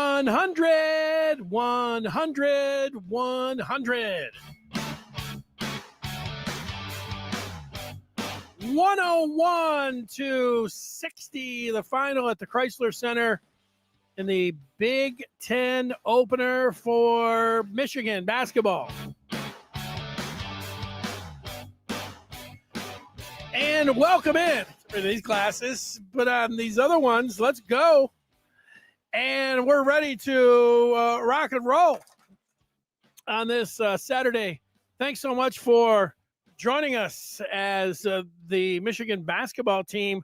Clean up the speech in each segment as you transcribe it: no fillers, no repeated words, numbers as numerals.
100, 100, 100. 101 to 60, the final at the Chrysler Center in the Big Ten opener for Michigan basketball. And welcome in for these classes. Put on these other ones. Let's go. And we're ready to rock and roll on this Saturday. Thanks so much for joining us as the Michigan basketball team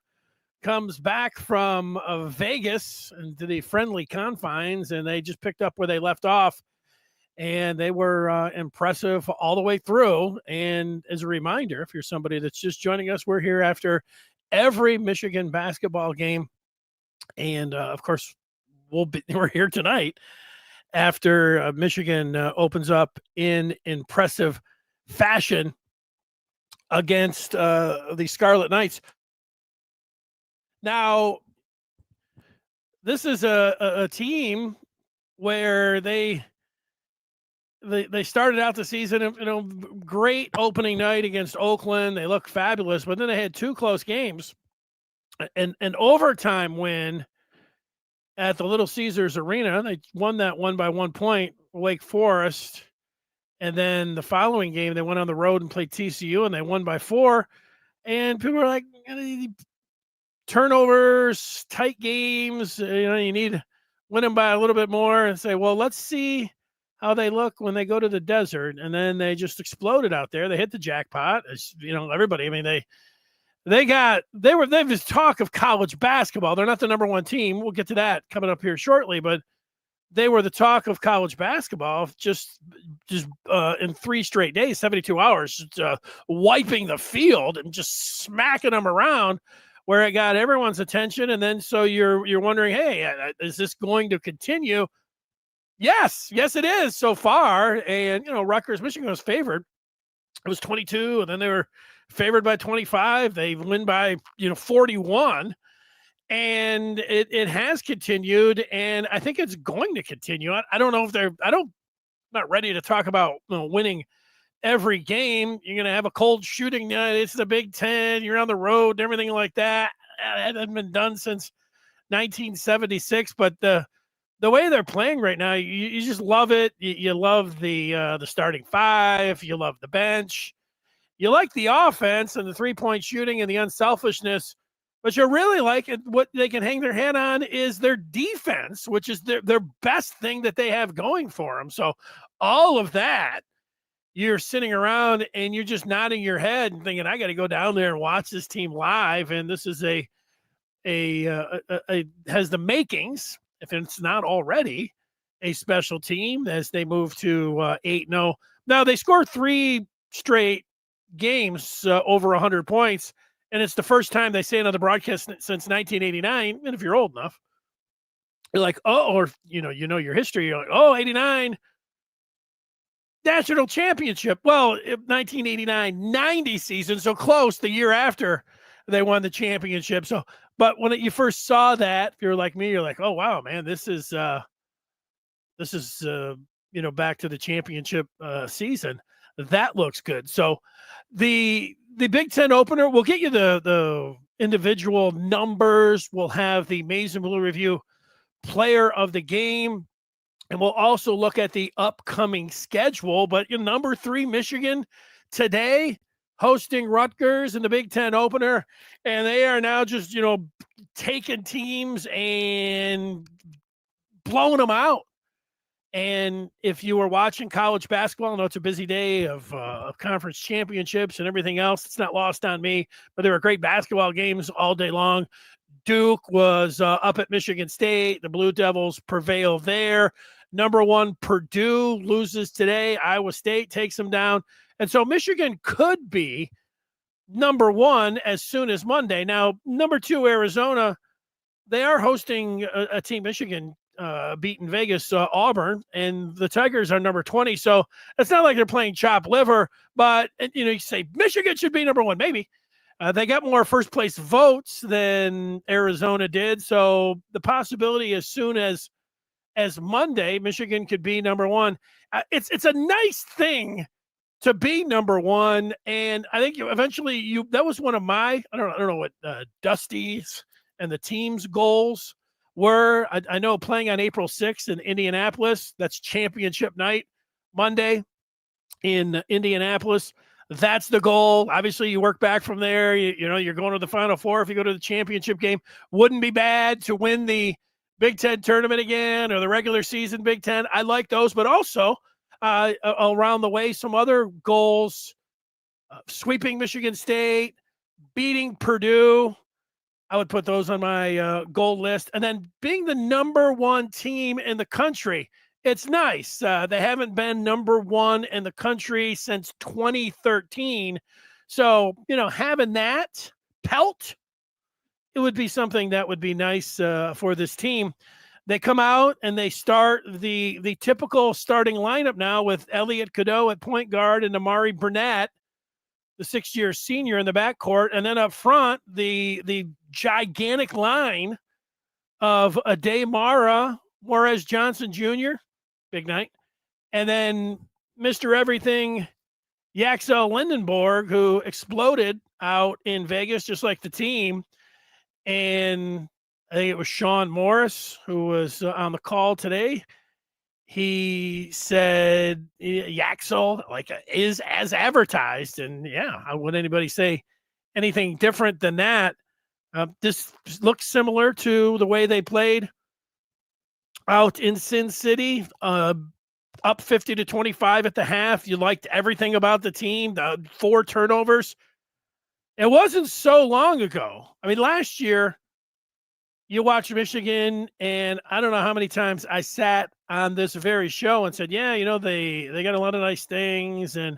comes back from Vegas into the friendly confines, and they just picked up where they left off. And they were impressive all the way through. And as a reminder, if you're somebody that's just joining us, we're here after every Michigan basketball game. And, of course, we're here tonight after Michigan opens up in impressive fashion against the Scarlet Knights. Now, this is a team where they started out the season, great opening night against Oakland. They looked fabulous, but then they had two close games. An overtime win at the Little Caesars Arena. They won that one by 1 point, Wake Forest. And then the following game, they went on the road and played TCU, and they won by 4. And people were like, turnovers, tight games, you need to win them by a little bit more, and say, well, let's see how they look when they go to the desert. And then they just exploded out there. They hit the jackpot. As everybody, they have this talk of college basketball. They're not the number one team. We'll get to that coming up here shortly, but they were the talk of college basketball just in 3 straight days, 72 hours, wiping the field and just smacking them around where it got everyone's attention. And then so you're wondering, hey, is this going to continue? Yes, it is so far. And, Rutgers, Michigan was favored. It was 22, and then they were favored by 25. They win by, 41. And it has continued, and I think it's going to continue. I don't know if I'm not ready to talk about winning every game. You're going to have a cold shooting night. It's the Big Ten. You're on the road and everything like that. That hasn't been done since 1976, but the way they're playing right now, you just love it. You love the starting five. You love the bench. You like the offense and the 3-point shooting and the unselfishness. But you really like it. What they can hang their head on is their defense, which is their best thing that they have going for them. So all of that, you're sitting around and you're just nodding your head and thinking, I got to go down there and watch this team live. And this is has the makings, if it's not already, a special team as they move to 8-0. Now they scored 3 straight games over 100 points. And it's the first time they say it on the broadcast since 1989. And if you're old enough, you're like, your history. You're like, 89 national championship. Well, 1989-90 season, so close the year after they won the championship. So, but when you first saw that, if you're like me, you're like, oh wow, man, this is back to the championship season. That looks good. So the Big Ten opener, we'll get you the individual numbers. We'll have the Maize and Blue Review player of the game. And we'll also look at the upcoming schedule. But number 3, Michigan today hosting Rutgers in the Big Ten opener. And they are now just, taking teams and blowing them out. And if you were watching college basketball, I know it's a busy day of conference championships and everything else. It's not lost on me, but there were great basketball games all day long. Duke was up at Michigan State. The Blue Devils prevail there. Number 1, Purdue loses today. Iowa State takes them down. And so Michigan could be number 1 as soon as Monday. Now, number 2, Arizona, they are hosting a team, Michigan, beaten Vegas, Auburn, and the Tigers are number 20. So it's not like they're playing chop liver, but you say Michigan should be number 1. Maybe they got more first place votes than Arizona did. So the possibility as soon as as Monday, Michigan could be number one. It's a nice thing to be number one, and I think eventually that was one of my I don't know what Dusty's and the team's goals were. I know playing on April 6th in Indianapolis, that's championship night, Monday in Indianapolis. That's the goal. Obviously, you work back from there. You're going to the Final Four. If you go to the championship game, wouldn't be bad to win the Big Ten tournament again or the regular season Big Ten. I like those, but also around the way, some other goals, sweeping Michigan State, beating Purdue. I would put those on my goal list. And then being the number one team in the country. It's nice. They haven't been number one in the country since 2013. So, having that pelt, it would be something that would be nice for this team. They come out and they start the typical starting lineup now with Elliot Cadeau at point guard and Amari Burnett, the 6-year senior, in the backcourt. And then up front, the gigantic line of Ade Mara, Morez Johnson Jr., big night. And then Mr. Everything, Yaxel Lindenborg, who exploded out in Vegas just like the team. And I think it was Sean Morris who was on the call today. He said Yaxel is as advertised. And yeah, how would anybody say anything different than that? This looks similar to the way they played out in Sin City, up 50-25 at the half. You liked everything about the team, the 4 turnovers. It wasn't so long ago. I mean, last year, you watched Michigan, and I don't know how many times I sat on this very show and said, yeah, they got a lot of nice things, and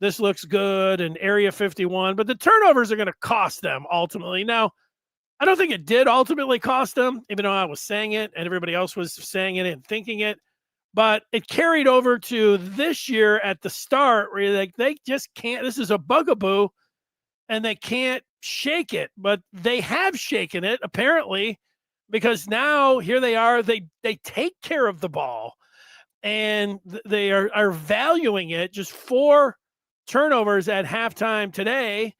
this looks good, and Area 51, but the turnovers are going to cost them ultimately. Now, I don't think it did ultimately cost them, even though I was saying it and everybody else was saying it and thinking it. But it carried over to this year at the start where they just can't. This is a bugaboo, and they can't shake it. But they have shaken it, apparently, because now here they are. They take care of the ball, and they are valuing it. Just 4 turnovers at halftime today.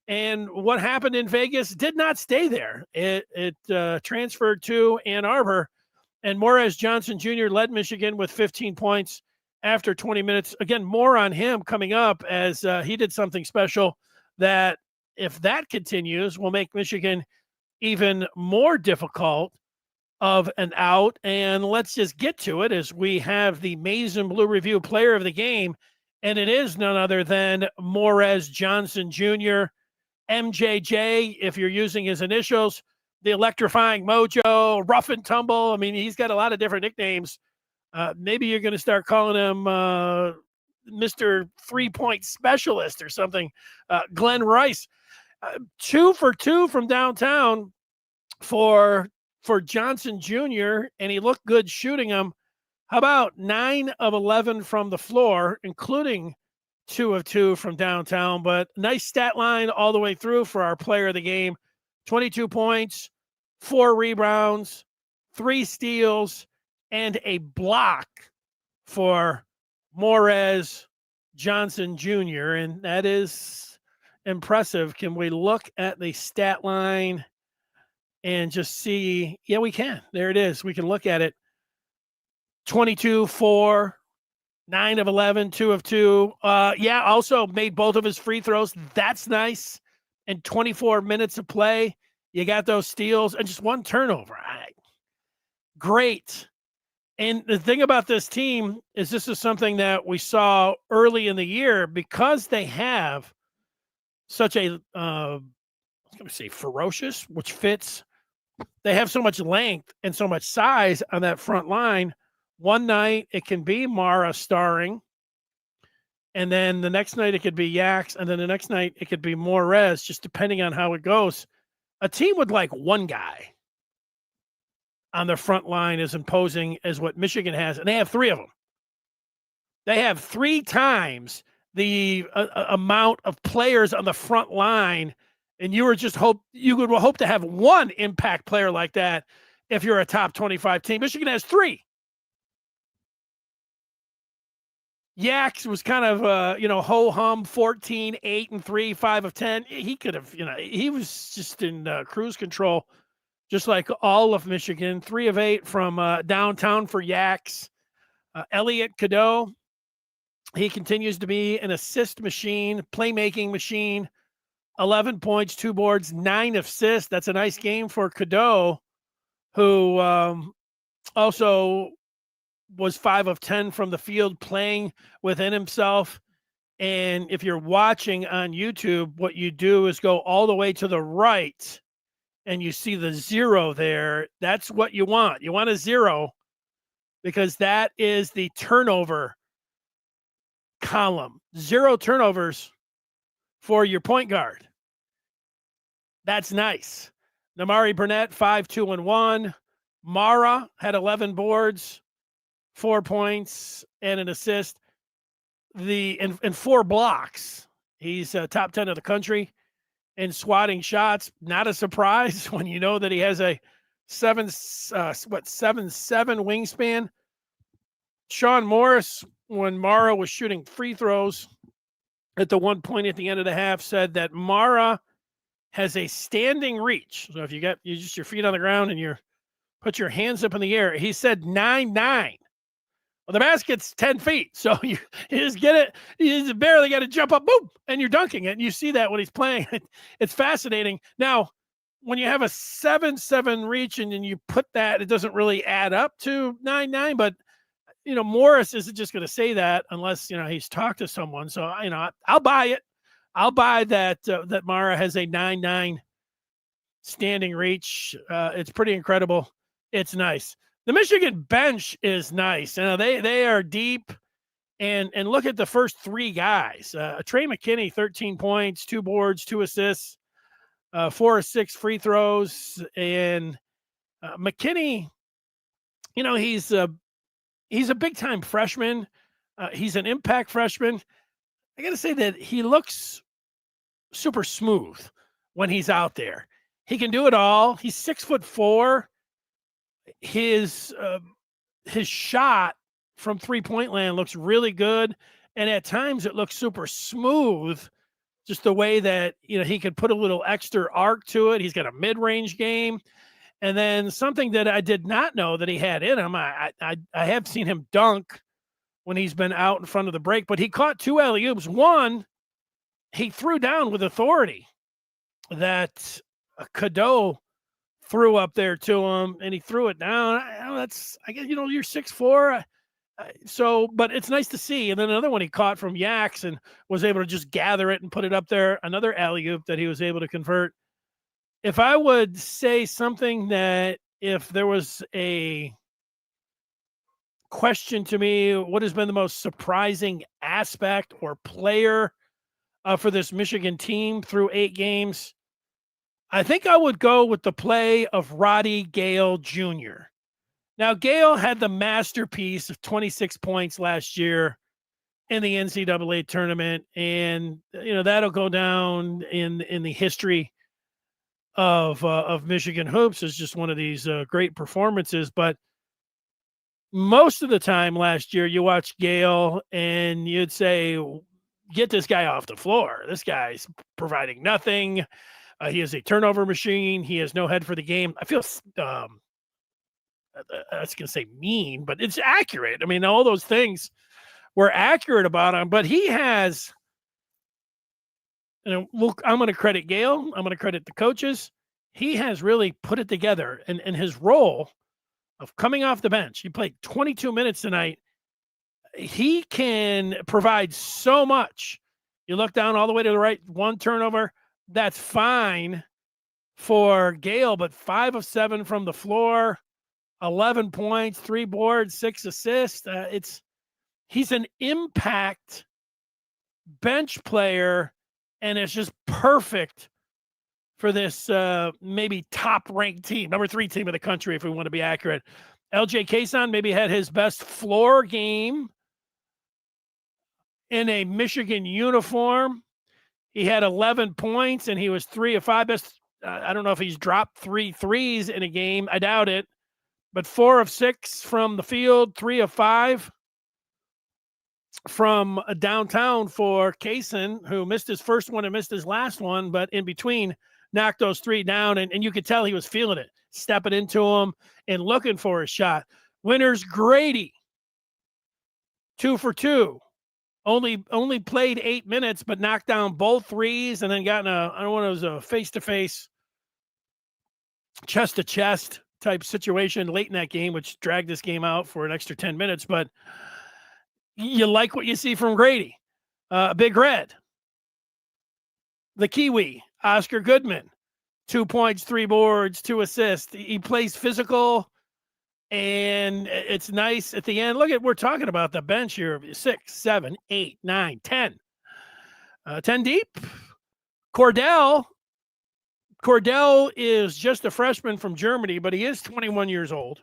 And what happened in Vegas did not stay there. It transferred to Ann Arbor, and Morez Johnson Jr. led Michigan with 15 points after 20 minutes. Again, more on him coming up as he did something special that, if that continues, will make Michigan even more difficult of an out. And let's just get to it as we have the Maize and Blue Review player of the game, and it is none other than Morez Johnson Jr., MJJ, if you're using his initials, the electrifying mojo, rough and tumble. I mean, he's got a lot of different nicknames. Maybe you're going to start calling him Mr. 3-point specialist or something. Glenn Rice, 2 for 2 from downtown for Johnson Jr., and he looked good shooting them. How about 9 of 11 from the floor, including 2 of 2 from downtown, but nice stat line all the way through for our player of the game. 22 points, 4 rebounds, 3 steals, and a block for Morez Johnson Jr., and that is impressive. Can we look at the stat line and just see? Yeah, we can. There it is. We can look at it. 22, 4, 9 of 11, 2 of 2. Also made both of his free throws. That's nice. And 24 minutes of play, you got those steals and just 1 turnover. Great. And the thing about this team is this is something that we saw early in the year because they have such a, I was going to say ferocious, which fits. They have so much length and so much size on that front line. One night it can be Mara starring, and then the next night it could be Yax, and then the next night it could be Morez, just depending on how it goes. A team with like 1 guy on the front line as imposing as what Michigan has, and they have 3 of them. They have 3 times the amount of players on the front line, and you would hope to have 1 impact player like that if you're a top 25 team. Michigan has 3. Yaks was kind of, ho hum, 14, 8 and 3, 5 of 10. He could have, he was just in cruise control, just like all of Michigan. 3 of 8 from downtown for Yaks. Elliot Cadeau, he continues to be an assist machine, playmaking machine. 11 points, 2 boards, 9 assists. That's a nice game for Cadeau, who also was 5 of 10 from the field, playing within himself. And if you're watching on YouTube, what you do is go all the way to the right and you see the 0 there. That's what you want. You want a 0 because that is the turnover column. 0 turnovers for your point guard. That's nice. Namari Burnett, 5, 2, and 1. Mara had 11 boards, 4 points, and an assist. And 4 blocks. He's top 10 of the country in swatting shots. Not a surprise when you know that he has a 7'7" wingspan. Sean Morris, when Mara was shooting free throws at the one point at the end of the half, said that Mara has a standing reach. So if you just your feet on the ground and you put your hands up in the air, he said 9'9". Well, the basket's 10 feet. So you just get it. You just barely got to jump up, boom, and you're dunking it. And you see that when he's playing. It's fascinating. Now, when you have a 7'7" reach and then you put that, it doesn't really add up to 9'9", but Morris isn't just going to say that unless, he's talked to someone. So, I'll buy it. I'll buy that, that Mara has a 9'9" standing reach. It's pretty incredible. It's nice. The Michigan bench is nice. They are deep, and look at the first 3 guys. Trey McKinney, 13 points, 2 boards, 2 assists, 4 of 6 free throws. And McKinney, he's a big-time freshman. He's an impact freshman. I got to say that he looks super smooth when he's out there. He can do it all. He's 6'4". His shot from 3-point land looks really good, and at times it looks super smooth. Just the way that he could put a little extra arc to it. He's got a mid-range game, and then something that I did not know that he had in him. I have seen him dunk when he's been out in front of the break, but he caught 2 alley-oops. One, he threw down with authority that Cadeau threw up there to him, and he threw it down. I guess, you're 6'4". But it's nice to see. And then another one he caught from Yaks and was able to just gather it and put it up there. Another alley-oop that he was able to convert. If I would say something that if there was a question to me, what has been the most surprising aspect or player for this Michigan team through 8 games, I think I would go with the play of Roddy Gale Jr. Now, Gale had the masterpiece of 26 points last year in the NCAA tournament, and that'll go down in the history of Michigan hoops as just one of these great performances. But most of the time last year, you watch Gale and you'd say, "Get this guy off the floor. This guy's providing nothing." He is a turnover machine. He has no head for the game. I feel I was going to say mean, but it's accurate. I mean, all those things were accurate about him, but he has, I'm going to credit Gale. I'm going to credit the coaches. He has really put it together, and his role of coming off the bench. He played 22 minutes tonight. He can provide so much. You look down all the way to the right, 1 turnover. That's fine for Gale, but 5 of 7 from the floor, 11 points, 3 boards, 6 assists. He's an impact bench player, and it's just perfect for this maybe top-ranked team, number 3 team in the country, if we want to be accurate. LJ Kayson maybe had his best floor game in a Michigan uniform. He had 11 points, and he was 3 of 5. Best. I don't know if he's dropped 3 threes in a game. I doubt it. But 4 of 6 from the field, 3 of 5. from downtown for Kaysen, who missed his first one and missed his last one, but in between knocked those 3 down, and you could tell he was feeling it, stepping into them and looking for a shot. Winners Grady, 2 for 2. Only played 8 minutes, but knocked down both threes and then got in I don't know, it was a face-to-face, chest-to-chest type situation late in that game, which dragged this game out for an extra 10 minutes. But you like what you see from Grady. Big Red, the Kiwi, Oscar Goodman, 2 points, 3 boards, 2 assists. He plays physical, and it's nice at the end. Look at, we're talking about the bench here, 6, 7, 8, 9, 10. 10 deep. Cordell is just a freshman from Germany, but he is 21 years old.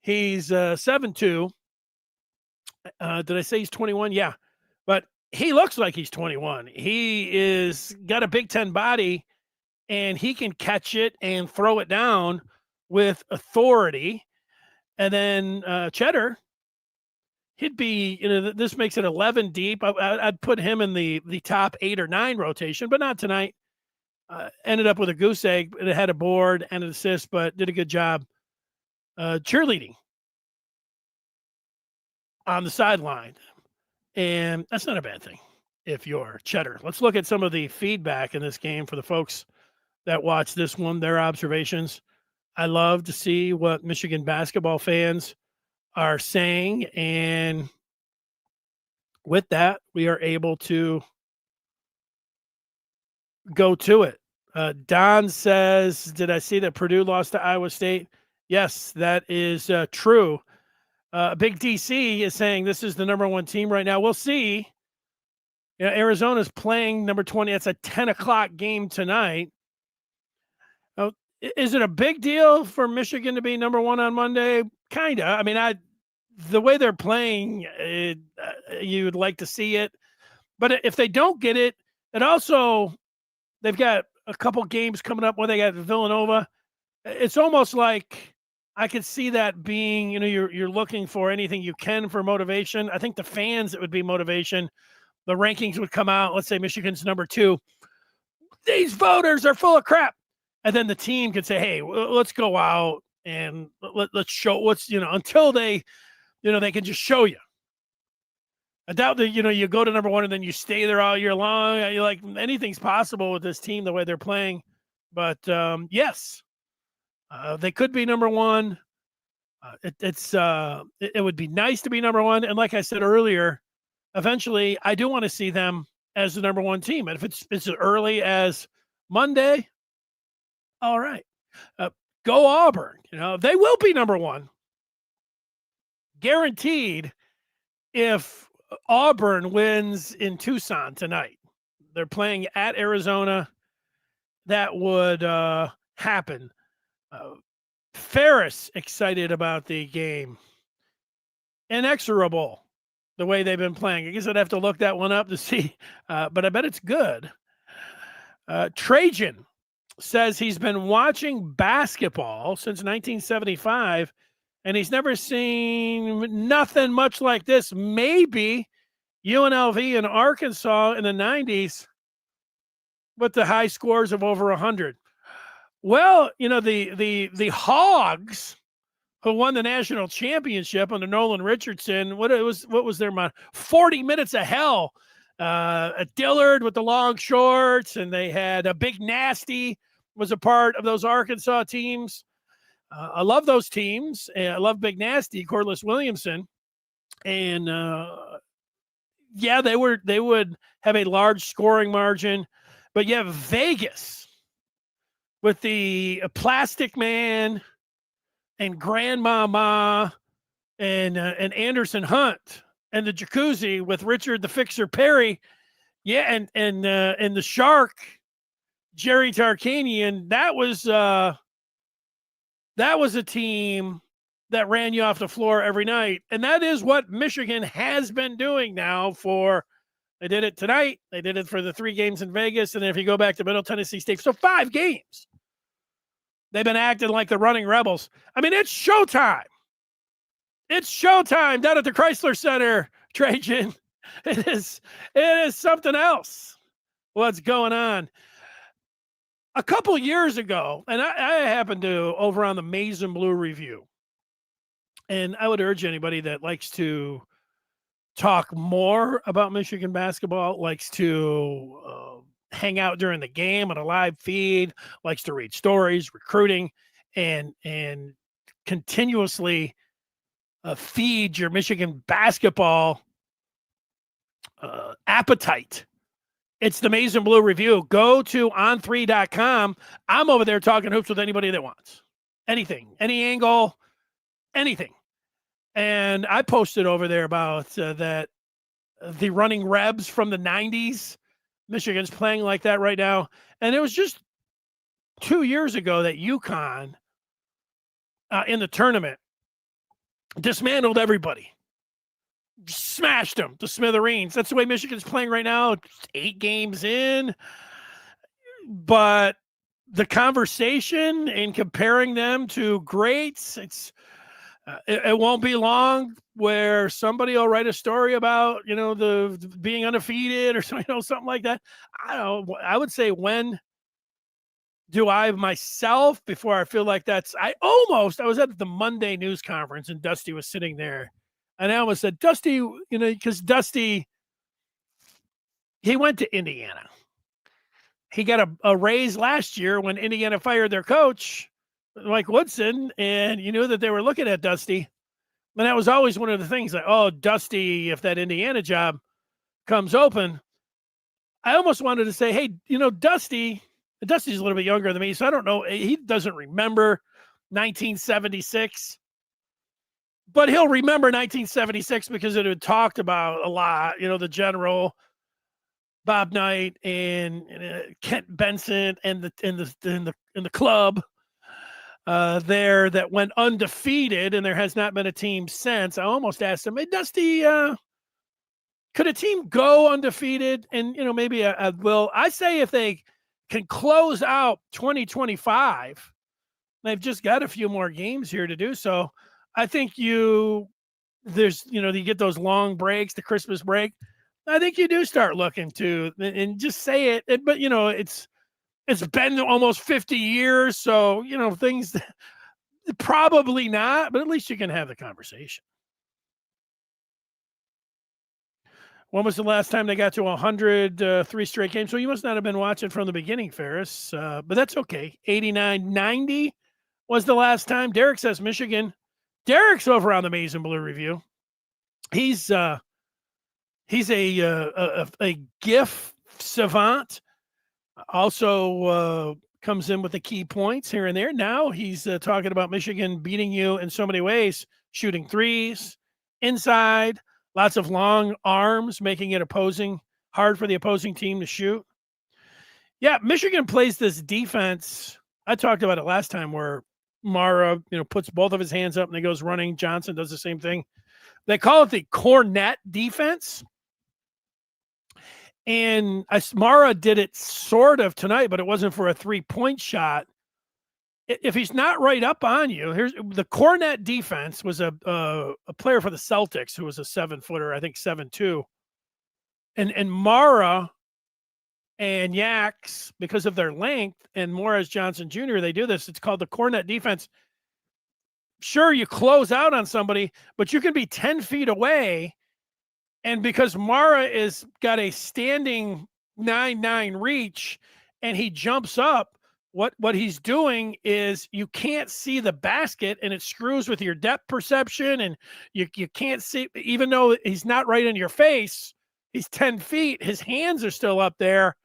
He's 7'2". Did I say he's 21? Yeah. But he looks like he's 21. He is got a Big Ten body, and he can catch it and throw it down with authority. And then Cheddar, he'd be, this makes it 11 deep. I'd put him in the top 8 or 9 rotation, but not tonight. Ended up with a goose egg. It had a board and an assist, but did a good job cheerleading on the sideline. And that's not a bad thing if you're Cheddar. Let's look at some of the feedback in this game for the folks that watch this one, their observations. I love to see what Michigan basketball fans are saying. And with that, we are able to go to it. Don says, did I see that Purdue lost to Iowa State? Yes, that is true. Big DC is saying this is the number 1 team right now. We'll see. Arizona's playing number 20. That's a 10 o'clock game tonight. Is it a big deal for Michigan to be number 1 on Monday? Kind of. I mean, the way they're playing, you would like to see it. But if they don't get it, it also, they've got a couple games coming up where they got Villanova. It's almost like I could see that being, you're looking for anything you can for motivation. I think the fans, it would be motivation. The rankings would come out. Let's say Michigan's number 2. These voters are full of crap. And then the team could say, hey, let's go out and let's show what's, until they, they can just show you. I doubt that, you go to number 1 and then you stay there all year long. You're like, anything's possible with this team, the way they're playing. But yes, they could be number 1. It would be nice to be number 1. And like I said earlier, eventually I do want to see them as the number 1 team. And if it's as early as Monday, all right, go Auburn. They will be number 1. Guaranteed if Auburn wins in Tucson tonight. They're playing at Arizona. That would happen. Ferris excited about the game. Inexorable, the way they've been playing. I guess I'd have to look that one up to see, but I bet it's good. Trajan says he's been watching basketball since 1975, and he's never seen nothing much like this. Maybe UNLV and Arkansas in the 90s with the high scores of over 100. Well, the Hogs, who won the national championship under Nolan Richardson, what was their 40 minutes of hell. Dillard with the long shorts, and they had a Big Nasty was a part of those Arkansas teams. I love those teams. And I love Big Nasty, Corliss Williamson. And yeah, they would have a large scoring margin. But you have Vegas with the Plastic Man and Grandmama and Anderson Hunt and the Jacuzzi with Richard the Fixer Perry. Yeah, and the Shark, Jerry Tarkanian. That was a team that ran you off the floor every night. And that is what Michigan has been doing now they did it tonight. They did it for the 3 games in Vegas. And then if you go back to Middle Tennessee State, so 5 games, they've been acting like the running Rebels. I mean, it's showtime. It's showtime down at the Chrysler Center, Trajan. It is something else what's going on. A couple years ago, and I happened to over on the Maize and Blue review, and I would urge anybody that likes to talk more about Michigan basketball, likes to hang out during the game on a live feed, likes to read stories, recruiting, and continuously feed your Michigan basketball appetite. It's the Maize and Blue review. Go to on3.com. I'm over there talking hoops with anybody that wants anything, any angle, anything. And I posted over there about that the running Rebs from the 90s. Michigan's playing like that right now. And it was just 2 years ago that UConn in the tournament dismantled everybody. Smashed them to smithereens. That's the way Michigan's playing right now. It's 8 games in. But the conversation in comparing them to greats, it won't be long where somebody will write a story about, the being undefeated or something like that. I don't know. I would say, when do I myself, before I feel like I was at the Monday news conference and Dusty was sitting there. And I almost said, Dusty, because Dusty, he went to Indiana. He got a raise last year when Indiana fired their coach, Mike Woodson, and you knew that they were looking at Dusty. And that was always one of the things, like, oh, Dusty, if that Indiana job comes open. I almost wanted to say, hey, Dusty's a little bit younger than me, so I don't know. He doesn't remember 1976. But he'll remember 1976 because it had talked about a lot, the general, Bob Knight and Kent Benson and the club there that went undefeated, and there has not been a team since. I almost asked him, hey, Dusty, could a team go undefeated? And, maybe I say if they can close out 2025, they've just got a few more games here to do so. I think you get those long breaks, the Christmas break. I think you do start looking to, and just say it. But, it's been almost 50 years. So, things probably not, but at least you can have the conversation. When was the last time they got to 100, 3 straight games? So you must not have been watching from the beginning, Ferris, but that's okay. 89-90 was the last time. Derek says Michigan. Derek's over on the Maize and Blue review. He's a GIF savant. Also comes in with the key points here and there. Now he's talking about Michigan beating you in so many ways, shooting threes, inside, lots of long arms, making it hard for the opposing team to shoot. Yeah, Michigan plays this defense. I talked about it last time where Mara, puts both of his hands up and he goes running. Johnson does the same thing. They call it the cornet defense. And Mara did it sort of tonight, but it wasn't for a 3-point shot. If he's not right up on you, here's the cornet defense was a player for the Celtics who was a 7-footer, I think 7'2". And Mara and Yaks, because of their length, and Morris Johnson Jr., they do this. It's called the cornet defense. Sure, you close out on somebody, but you can be 10 feet away. And because Mara is got a standing 9-9 reach and he jumps up, what he's doing is you can't see the basket, and it screws with your depth perception, and you can't see, even though he's not right in your face, he's 10 feet, his hands are still up there.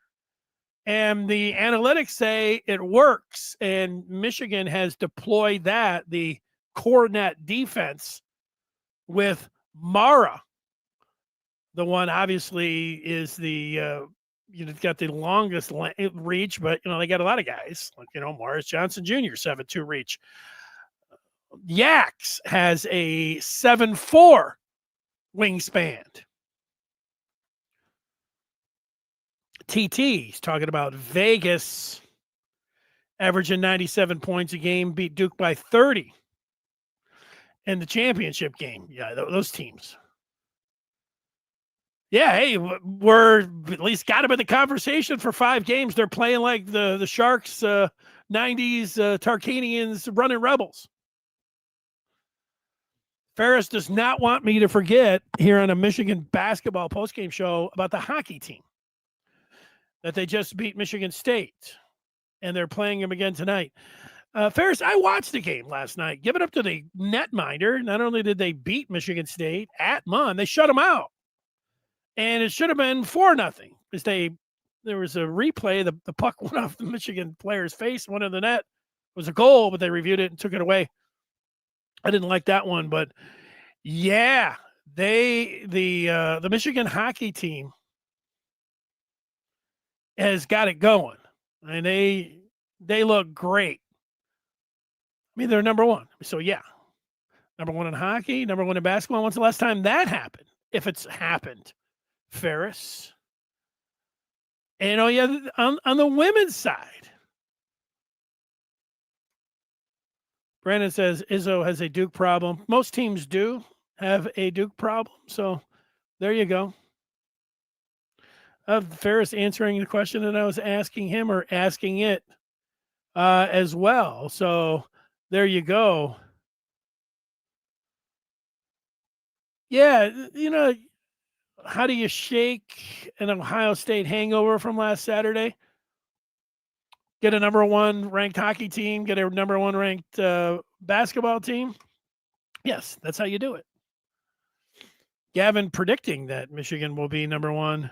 And the analytics say it works, and Michigan has deployed the cornet defense with Mara. The one obviously is got the longest reach, but they got a lot of guys like Morris Johnson Jr. 7'2" reach. Yaks has a 7'4" wingspan. TT's talking about Vegas averaging 97 points a game, beat Duke by 30 in the championship game. Yeah, those teams. Yeah, hey, we're at least got them in the conversation for 5 games. They're playing like the Sharks, 90s Tarkanians running Rebels. Ferris does not want me to forget here on a Michigan basketball postgame show about the hockey team that they just beat Michigan State, and they're playing them again tonight. Ferris, I watched the game last night. Give it up to the netminder. Not only did they beat Michigan State at Munn, they shut them out. And it should have been 4-0 because there was a replay. The puck went off the Michigan player's face, went in the net. It was a goal, but they reviewed it and took it away. I didn't like that one, but yeah, the Michigan hockey team has got it going, and they look great. I mean, they're number one. So yeah, number one in hockey, number one in basketball. When's the last time that happened? If it's happened, Ferris. And oh yeah, on the women's side, Brandon says Izzo has a Duke problem. Most teams do have a Duke problem. So there you go. Ferris answering the question that I was asking him or asking it as well. So there you go. Yeah, how do you shake an Ohio State hangover from last Saturday? Get a number one ranked hockey team, get a number one ranked basketball team. Yes, that's how you do it. Gavin predicting that Michigan will be number one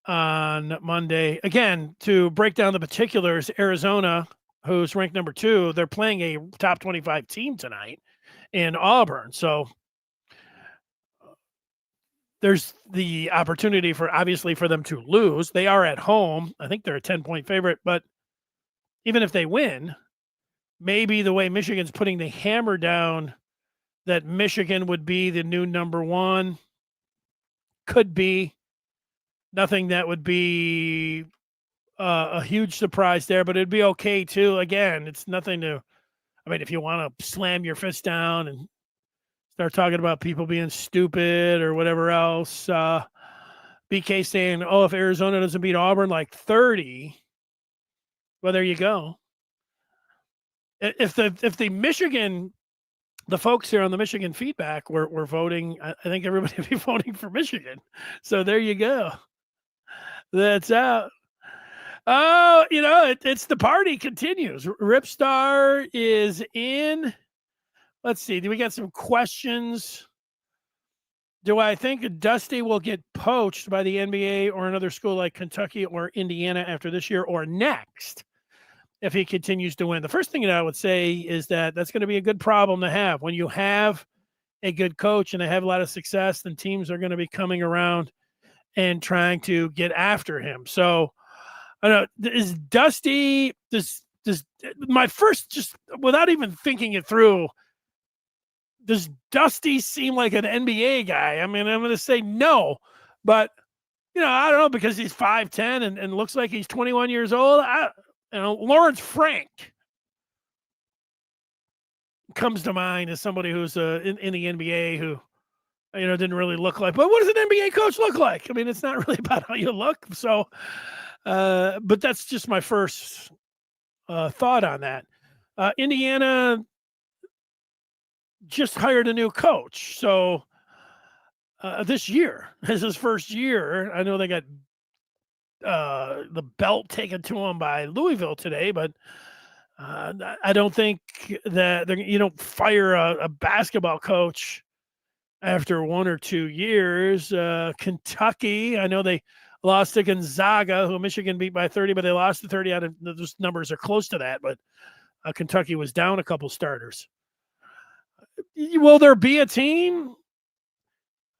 on Monday. Again, to break down the particulars, Arizona, who's ranked number 2, they're playing a top 25 team tonight in Auburn. So there's the opportunity for them to lose. They are at home. I think they're a 10-point favorite, but even if they win, maybe the way Michigan's putting the hammer down that Michigan would be the new number 1 could be nothing that would be a huge surprise there, but it'd be okay too. Again, it's nothing to, I mean, if you want to slam your fist down and start talking about people being stupid or whatever else, BK saying, oh, if Arizona doesn't beat Auburn like 30, well, there you go. If the Michigan, the folks here on the Michigan feedback were voting, I think everybody would be voting for Michigan. So there you go. That's out. Oh, it's the party continues. Ripstar is in. Let's see. Do we got some questions? Do I think Dusty will get poached by the NBA or another school like Kentucky or Indiana after this year or next if he continues to win? The first thing that I would say is that that's going to be a good problem to have. When you have a good coach and they have a lot of success, then teams are going to be coming around and trying to get after him. So, I don't know, is Dusty, does my first, just without even thinking it through, does Dusty seem like an NBA guy? I mean, I'm going to say no, but, I don't know, because he's 5'10" and looks like he's 21 years old. Lawrence Frank comes to mind as somebody who's in the NBA who, didn't really look like, but what does an NBA coach look like? I mean, it's not really about how you look. So, but that's just my first thought on that. Indiana just hired a new coach. So this year is his first year. I know they got the belt taken to them by Louisville today, but I don't think that you don't fire a basketball coach after 1 or 2 years. Kentucky, I know they lost to Gonzaga, who Michigan beat by 30, but they lost to 30 out of those numbers are close to that. But Kentucky was down a couple starters. Will there be a team?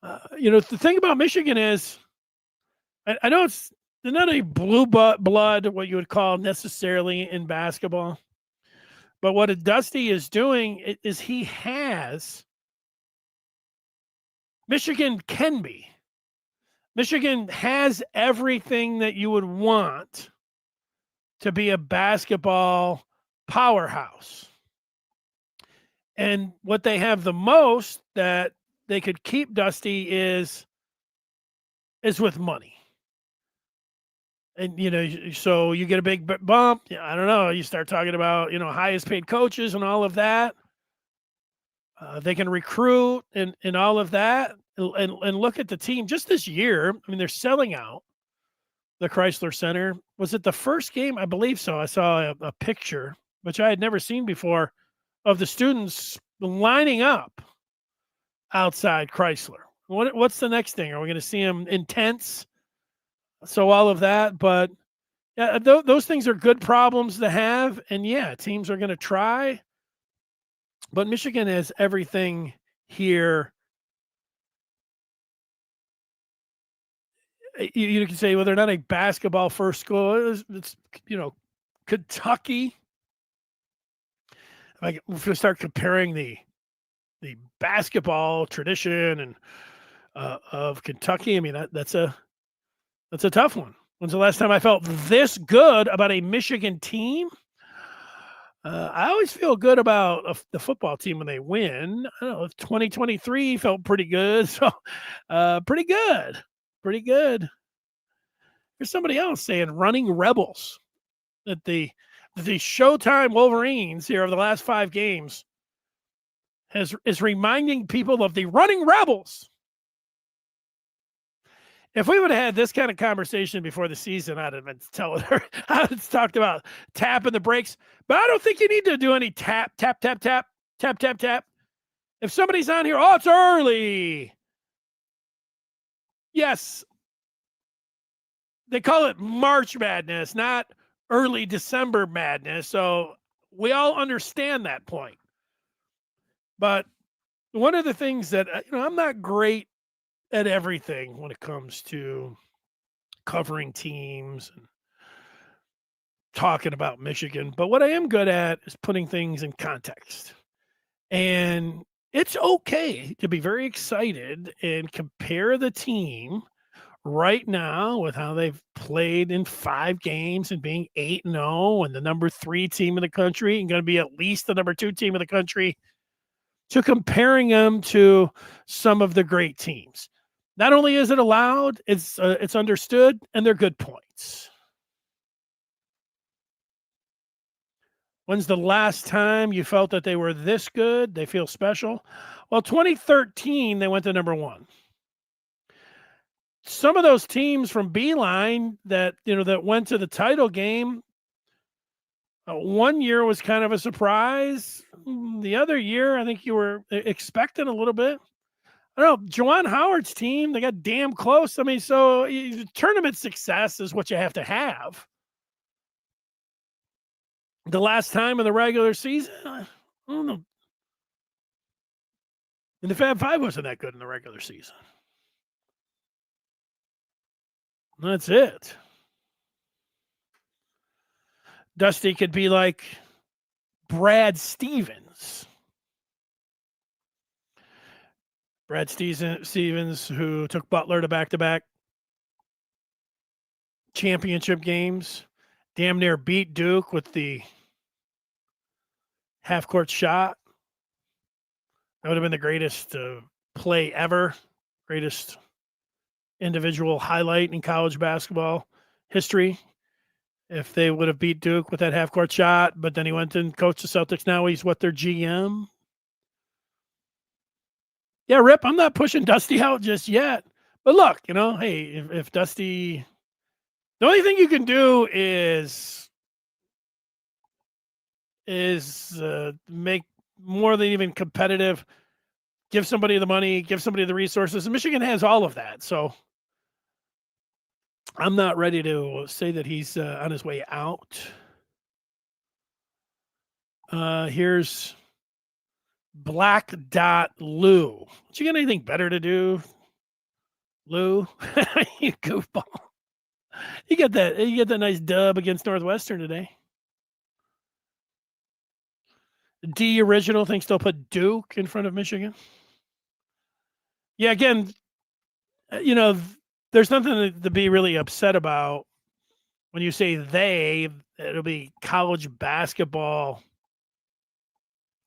The thing about Michigan is, I know they're not a blue blood, what you would call necessarily in basketball. But what Dusty is doing is he has Michigan can be. Michigan has everything that you would want to be a basketball powerhouse. And what they have the most that they could keep Dusty is is with money. And, so you get a big bump. Yeah, I don't know. You start talking about, highest paid coaches and all of that. They can recruit and all of that. And look at the team just this year. I mean, they're selling out the Chrysler Center. Was it the first game? I believe so. I saw a picture, which I had never seen before, of the students lining up outside Chrysler. What's the next thing? Are we going to see them intense? So all of that, but yeah, those things are good problems to have, and yeah, teams are going to try. But Michigan has everything here. You can say, well, they're not a basketball first school. It's Kentucky. Like if we start comparing the basketball tradition and of Kentucky, I mean that's a tough one. When's the last time I felt this good about a Michigan team? I always feel good about the football team when they win. I don't know, 2023 felt pretty good. So, pretty good. Pretty good. There's somebody else saying running Rebels, that the Showtime Wolverines here over the last 5 games is reminding people of the running Rebels. If we would have had this kind of conversation before the season, I'd have been telling her, I'd talked about tapping the brakes, but I don't think you need to do any tap. If somebody's on here, oh, it's early. Yes. They call it March Madness, not early December madness. So we all understand that point. But one of the things that, I'm not great at everything when it comes to covering teams and talking about Michigan, but what I am good at is putting things in context. And it's okay to be very excited and compare the team right now with how they've played in 5 games and being 8-0 and the number 3 team in the country and going to be at least the number 2 team in the country, to comparing them to some of the great teams. Not only is it allowed, it's understood, and they're good points. When's the last time you felt that they were this good? They feel special? Well, 2013, they went to number 1. Some of those teams from Beeline that went to the title game, one year was kind of a surprise. The other year, I think you were expecting a little bit. I don't know, Juwan Howard's team, they got damn close. I mean, so tournament success is what you have to have. The last time in the regular season, I don't know. And the Fab Five wasn't that good in the regular season. That's it. Dusty could be like Brad Stevens. Brad Stevens, who took Butler to back-to-back championship games, damn near beat Duke with the half-court shot. That would have been the greatest play ever, greatest individual highlight in college basketball history, if they would have beat Duke with that half-court shot. But then he went and coached the Celtics. Now he's their GM. Yeah, Rip, I'm not pushing Dusty out just yet. But look, hey, if Dusty, the only thing you can do is make more than even competitive, give somebody the money, give somebody the resources. And Michigan has all of that. So I'm not ready to say that he's on his way out. Here's Black Dot Lou. Did you got anything better to do, Lou? You goofball. You get that nice dub against Northwestern today. D Original thinks they'll put Duke in front of Michigan. Yeah, again, there's nothing to be really upset about when you say they. It'll be college basketball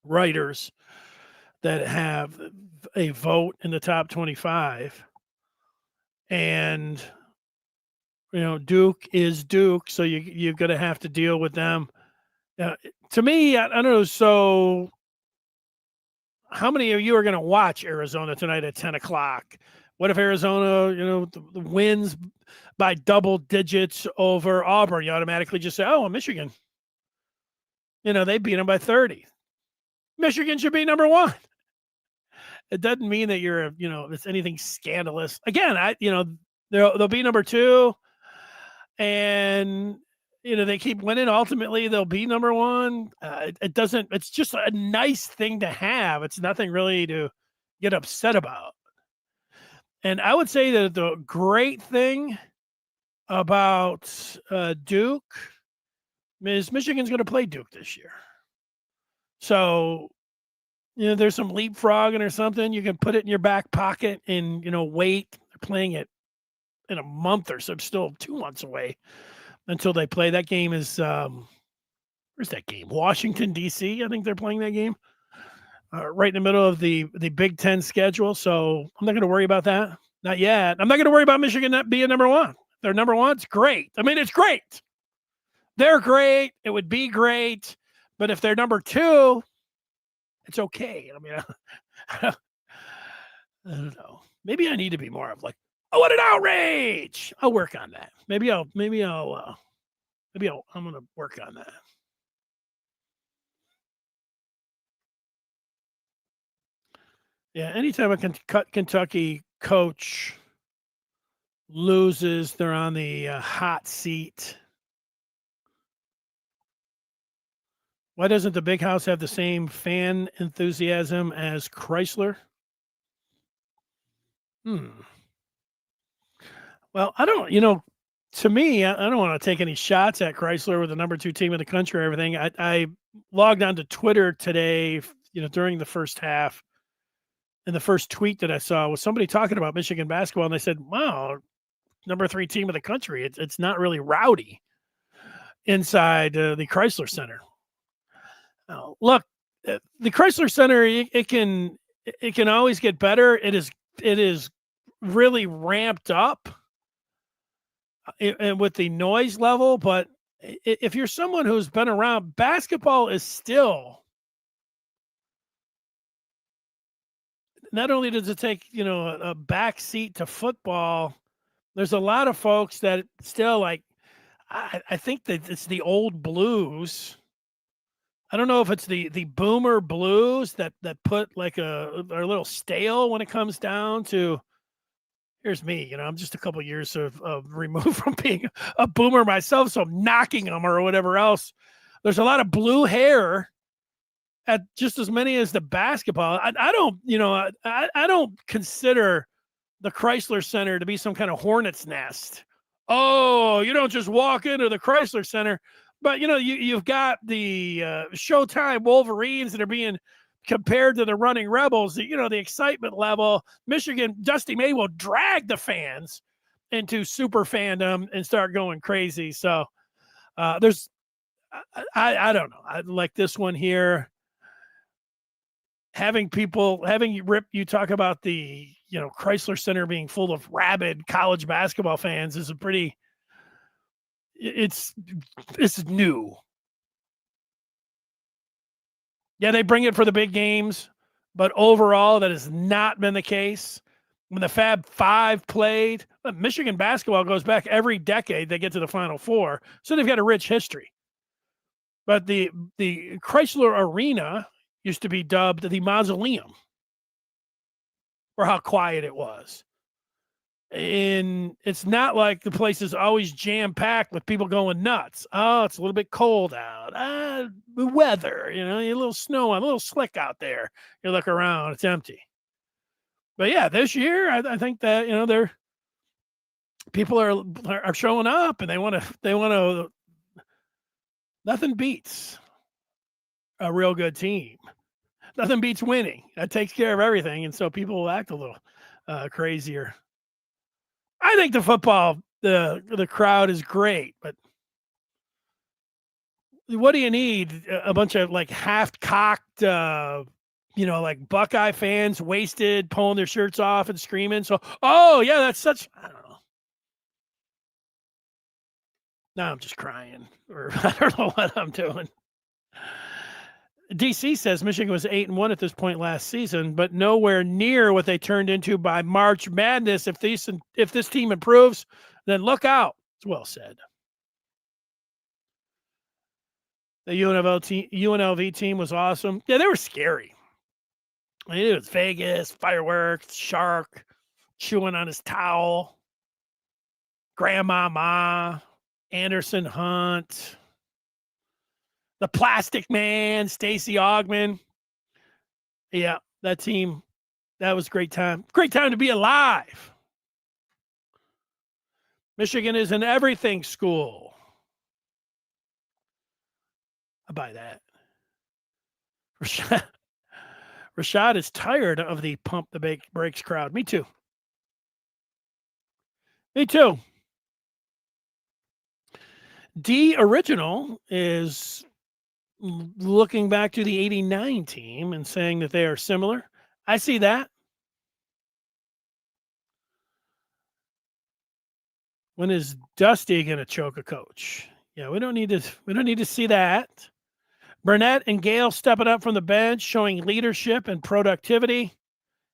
writers that have a vote in the top 25. and Duke is Duke, so you're going to have to deal with them. To me, I don't know. So, how many of you are going to watch Arizona tonight at 10 o'clock? What if Arizona, wins by double digits over Auburn? You automatically just say, "Oh, well, Michigan. They beat them by 30. Michigan should be number one." It doesn't mean that it's anything scandalous. Again, they'll be number two, and they keep winning. Ultimately, they'll be number one. It doesn't. It's just a nice thing to have. It's nothing really to get upset about. And I would say that the great thing about Duke is Michigan's going to play Duke this year. So, there's some leapfrogging or something. You can put it in your back pocket and, wait. They're playing it in a month or so, still 2 months away until they play. That game is, where's that game? Washington, D.C. I think they're playing that game. Right in the middle of the Big Ten schedule. So I'm not going to worry about that. Not yet. I'm not going to worry about Michigan not being number one. They're number one. It's great. I mean, it's great. They're great. It would be great. But if they're number two, it's okay. I mean, I don't know. Maybe I need to be more of like, oh, what an outrage. I'll work on that. I'm going to work on that. Yeah, anytime a Kentucky coach loses, they're on the hot seat. Why doesn't the Big House have the same fan enthusiasm as Chrysler? Well, I don't, to me, I don't want to take any shots at Chrysler with the number 2 team in the country or everything. I logged onto Twitter today, during the first half. And the first tweet that I saw was somebody talking about Michigan basketball, and they said, wow, number 3 team in the country. It's not really rowdy inside the Chrysler Center. Look, the Chrysler Center, it can always get better. It is really ramped up and with the noise level. But if you're someone who's been around, basketball is still, not only does it take, a back seat to football, there's a lot of folks that still like, I think that it's the old blues. I don't know if it's the boomer blues that put like are a little stale when it comes down to, here's me, I'm just a couple of years of removed from being a boomer myself, so I'm knocking them or whatever else. There's a lot of blue hair at just as many as the basketball. I don't consider the Chrysler Center to be some kind of hornet's nest. Oh, you don't just walk into the Chrysler Center, but you've got the Showtime Wolverines that are being compared to the running Rebels. The excitement level. Michigan, Dusty May will drag the fans into super fandom and start going crazy. So there's, I don't know. I like this one here. Having you talk about the Chrysler Center being full of rabid college basketball fans is it's new. Yeah, they bring it for the big games, but overall that has not been the case. When the Fab Five played, Michigan basketball goes back every decade they get to the Final Four, so they've got a rich history. But the Chrysler Arena used to be dubbed the Mausoleum for how quiet it was. And it's not like the place is always jam-packed with people going nuts. Oh, it's a little bit cold out. The weather, a little snow, a little slick out there. You look around, it's empty. But yeah, this year, I think that, people are showing up and they want to, nothing beats a real good team. Nothing beats winning. That takes care of everything. And so people will act a little crazier. I think the football, the crowd is great, but what do you need? A bunch of like half-cocked, like Buckeye fans, wasted, pulling their shirts off and screaming. So, oh yeah, that's such, I don't know. Now I'm just crying, or I don't know what I'm doing. DC says Michigan was 8-1 at this point last season, but nowhere near what they turned into by March Madness. If this team improves, then look out. It's well said. The UNLV team was awesome. Yeah, they were scary. I mean, it was Vegas, fireworks, shark, chewing on his towel, Grandmama, Anderson Hunt, the Plastic Man, Stacey Augman. Yeah, that team, that was a great time. Great time to be alive. Michigan is an everything school. I buy that. Rashad is tired of the pump the brakes crowd. Me too. Me too. D Original is looking back to the 89 team and saying that they are similar. I see that. When is Dusty going to choke a coach? Yeah, we don't need to see that. Burnett and Gale stepping up from the bench, showing leadership and productivity.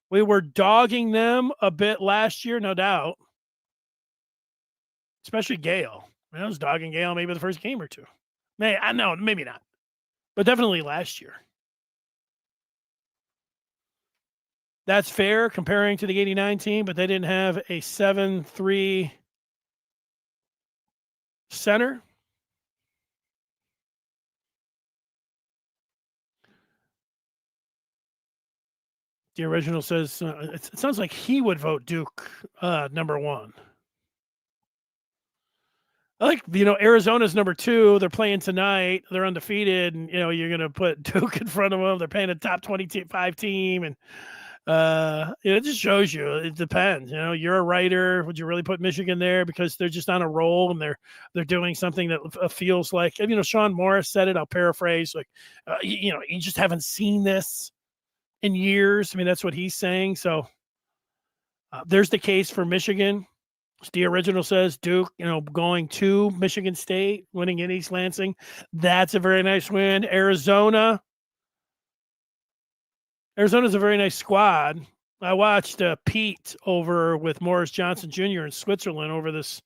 We were dogging them a bit last year, no doubt. Especially Gale. I was dogging Gale maybe the first game or two. I know, maybe not. But definitely last year. That's fair comparing to the 89 team, but they didn't have a 7-3 center. The original says it sounds like he would vote Duke number one. I like, Arizona's number 2. They're playing tonight. They're undefeated, and you're going to put Duke in front of them. They're playing a top 25 team, and it just shows you it depends. You're a writer. Would you really put Michigan there because they're just on a roll and they're doing something that feels like, Sean Morris said it. I'll paraphrase, like, you just haven't seen this in years. I mean, that's what he's saying. So there's the case for Michigan. The original says Duke, going to Michigan State, winning in East Lansing. That's a very nice win. Arizona's a very nice squad. I watched Pete over with Morris Johnson Jr. in Switzerland over this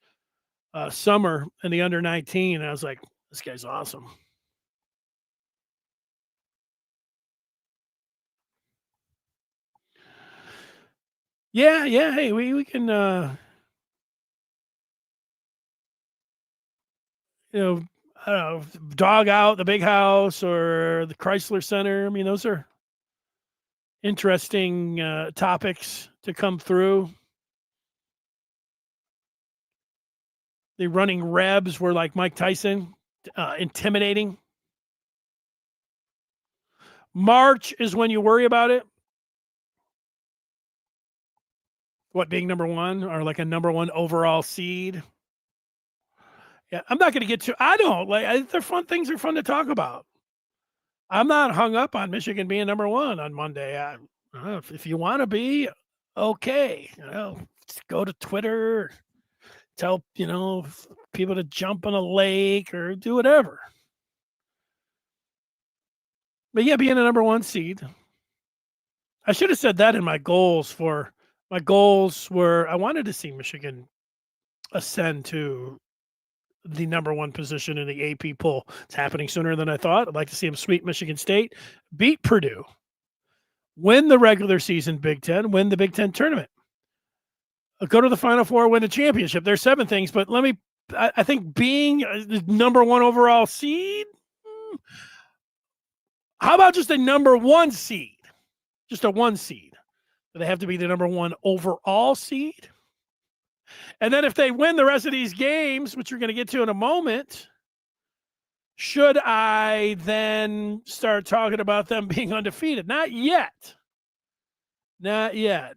summer in the under-19. I was like, this guy's awesome. Yeah. Hey, we can, I don't know, dog out the big house or the Chrysler Center. I mean, those are interesting topics to come through. The running Rebs were like Mike Tyson, intimidating. March is when you worry about it. What, being number one or like a number one overall seed? Yeah, I'm not going to get to. I don't like. They're fun. Things are fun to talk about. I'm not hung up on Michigan being number one on Monday. If you want to be, okay. Just go to Twitter, tell people to jump in a lake or do whatever. But yeah, being a number one seed. I should have said that in my goals. My goals were I wanted to see Michigan ascend to the number one position in the AP poll. It's happening sooner than I thought. I'd like to see them sweep Michigan State, beat Purdue, win the regular season Big Ten, win the Big Ten tournament, go to the Final Four, win the championship. There's 7 things, but I think being the number one overall seed, how about just a number one seed? Just a 1 seed. Do they have to be the number one overall seed? And then if they win the rest of these games, which you're going to get to in a moment, should I then start talking about them being undefeated? Not yet. Not yet.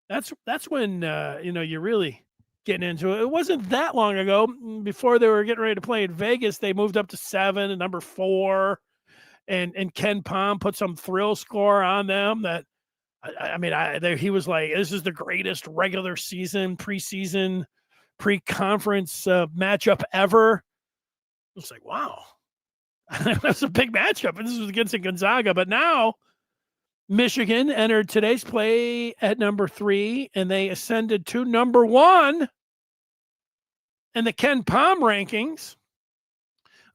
That's when you're really getting into it. It wasn't that long ago. Before they were getting ready to play in Vegas, they moved up to 7 and number 4, and Ken Pom put some thrill score on them that. He was like, this is the greatest regular season, preseason pre-conference matchup ever. It was like, wow, that's a big matchup. And this was against Gonzaga. But now Michigan entered today's play at number 3, and they ascended to number 1 in the Ken Pom rankings.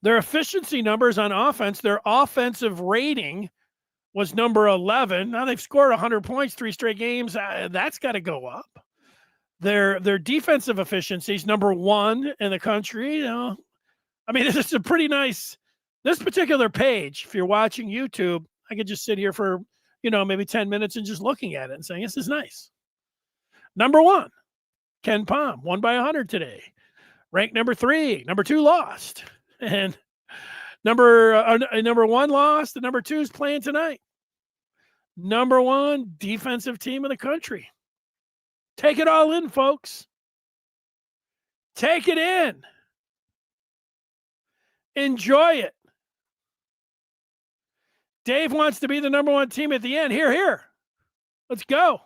Their efficiency numbers on offense, their offensive rating was number 11. Now they've scored 100 points 3 straight games. That's got to go up. Their defensive efficiency is number 1 in the country. I mean, it's a pretty nice, this particular page, if you're watching YouTube, I could just sit here for, maybe 10 minutes and just looking at it and saying, this is nice. Number 1, Ken Pom, won by 100 today. Ranked number 3, number 2 lost. And number 1 lost, and number 2 is playing tonight. Number 1 defensive team in the country. Take it all in, folks. Take it in. Enjoy it. Dave wants to be the number 1 team at the end. Here. Let's go.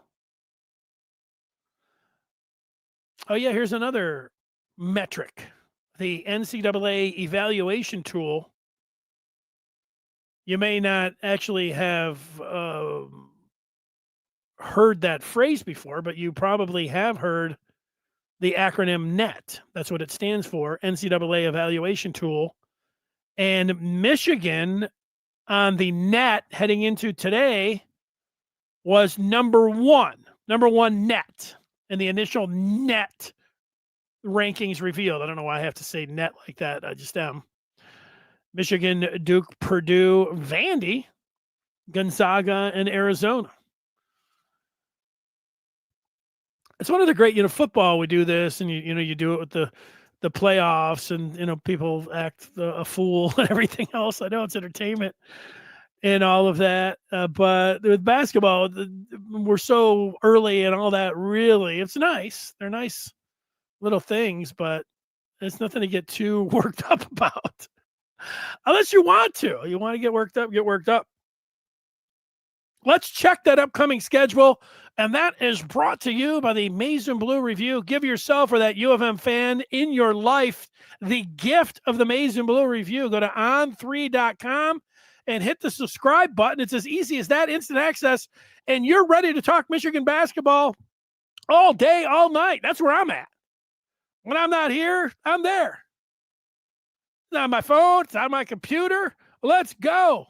Oh, yeah, here's another metric. The NCAA evaluation tool. You may not actually have heard that phrase before, but you probably have heard the acronym NET. That's what it stands for, NCAA evaluation tool. And Michigan on the NET heading into today was number 1 net, and the initial NET rankings revealed. I don't know why I have to say net like that. I just am. Michigan, Duke, Purdue, Vandy, Gonzaga, and Arizona. It's one of the great, football, we do this, and you do it with the playoffs, and people act a fool and everything else. I know it's entertainment and all of that, but with basketball, we're so early and all that. Really, it's nice. They're nice little things, but it's nothing to get too worked up about. Unless you want to. You want to get worked up. Let's check that upcoming schedule, and that is brought to you by the Maize and Blue Review. Give yourself or that U of M fan in your life the gift of the Maize and Blue Review. Go to on3.com and hit the subscribe button. It's as easy as that, instant access, and you're ready to talk Michigan basketball all day, all night. That's where I'm at. When I'm not here, I'm there. It's on my phone. It's on my computer. Let's go.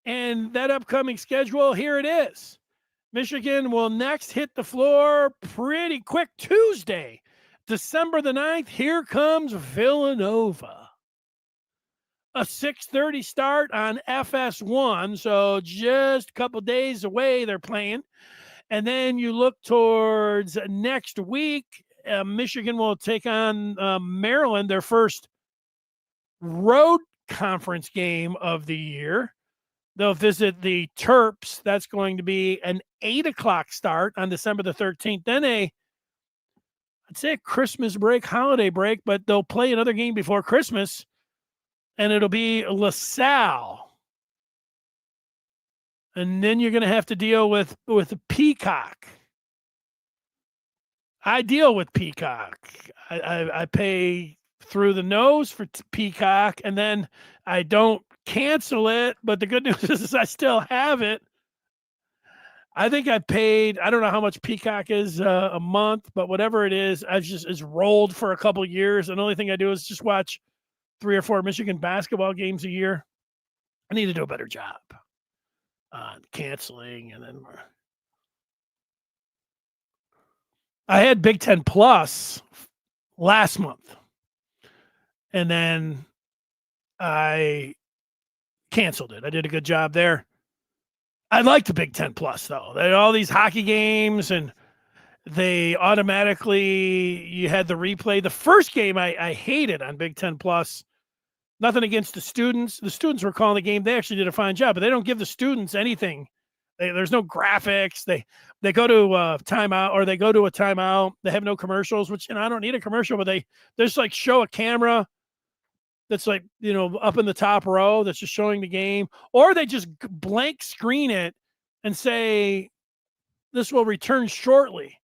And that upcoming schedule, here it is. Michigan will next hit the floor pretty quick Tuesday, December the 9th. Here comes Villanova. A 6:30 start on FS1, so just a couple days away they're playing. And then you look towards next week, Michigan will take on Maryland, their first road conference game of the year. They'll visit the Terps. That's going to be an 8:00 start on December the 13th. Then I'd say a Christmas break, holiday break, but they'll play another game before Christmas, and it'll be LaSalle. And then you're going to have to deal with Peacock. I deal with Peacock. I pay through the nose for Peacock, and then I don't cancel it, but the good news is I still have it. I think I paid, I don't know how much Peacock is a month, but whatever it is, it's rolled for a couple of years. And the only thing I do is just watch 3 or 4 Michigan basketball games a year. I need to do a better job on canceling. And then I had Big Ten Plus last month, and then I canceled it. I did a good job there. I like the Big Ten Plus, though. They had all these hockey games, and they automatically, you had the replay. The first game I hated on Big Ten Plus. Nothing against the students. The students were calling the game. They actually did a fine job, but they don't give the students anything. There's no graphics. They go to a timeout, or they go to a timeout. They have no commercials, which, I don't need a commercial, but they just like show a camera that's like, up in the top row that's just showing the game, or they just blank screen it and say, this will return shortly.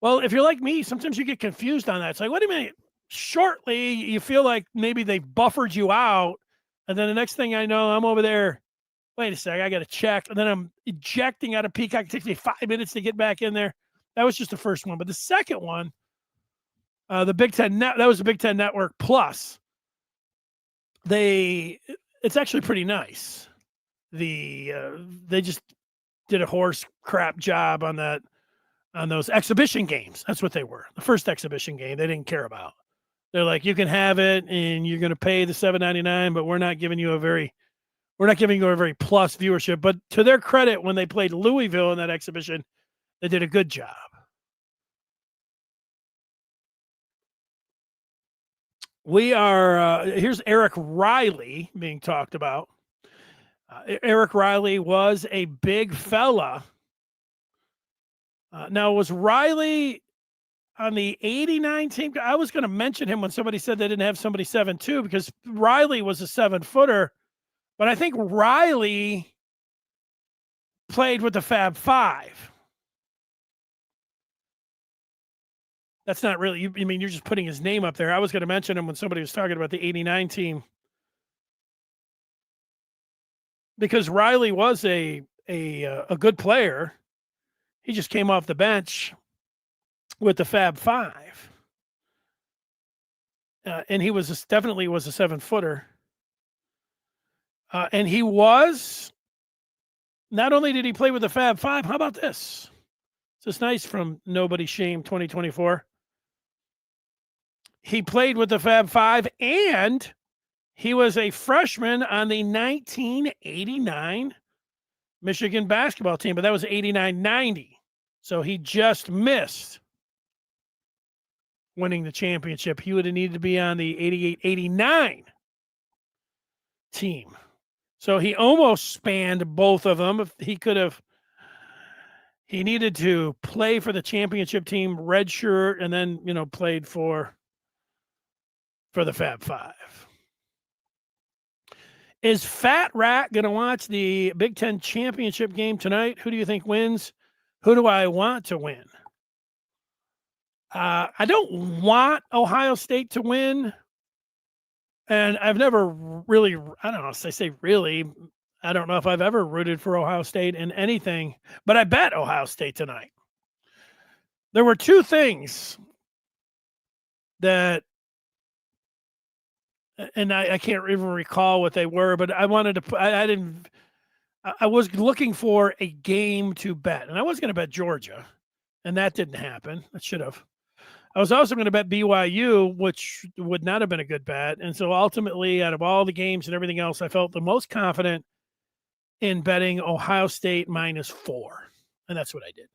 Well, if you're like me, sometimes you get confused on that. It's like, wait a minute. Shortly, you feel like maybe they buffered you out, and then the next thing I know, I'm over there. Wait a sec, I got to check, and then I'm ejecting out of Peacock. It takes me 5 minutes to get back in there. That was just the first one, but the second one, the Big Ten that was the Big Ten Network Plus. It's actually pretty nice. They just did a horse crap job on those exhibition games. That's what they were. The first exhibition game they didn't care about. They're like, you can have it, and you're going to pay the $7.99, but we're not giving you a very plus viewership. But to their credit, when they played Louisville in that exhibition, they did a good job. We are here's Eric Riley being talked about. Eric Riley was a big fella. Now, was Riley on the 89 team? I was going to mention him when somebody said they didn't have somebody 7'2", because Riley was a 7-footer, but I think Riley played with the Fab Five. That's not really, I mean, you're just putting his name up there. I was going to mention him when somebody was talking about the 89 team, because Riley was a good player. He just came off the bench with the Fab Five. And he was definitely was a 7-footer. And he was, not only did he play with the Fab Five, how about this? This is nice from Nobody Shame 2024. He played with the Fab Five, and he was a freshman on the 1989 Michigan basketball team, but that was 89-90. So he just missed winning the championship. He would have needed to be on the 88-89 team. So he almost spanned both of them. If he could have, he needed to play for the championship team, redshirt, and then, played for the Fab Five. Is Fat Rat going to watch the Big Ten championship game tonight? Who do you think wins? Who do I want to win? I don't want Ohio State to win. And I've never really, I don't know if I say really, I don't know if I've ever rooted for Ohio State in anything, but I bet Ohio State tonight. There were two things that, and I can't even recall what they were, but I wanted to, I was looking for a game to bet, and I was going to bet Georgia, and that didn't happen. That should have. I was also going to bet BYU, which would not have been a good bet. And so ultimately, out of all the games and everything else, I felt the most confident in betting Ohio State -4. And that's what I did.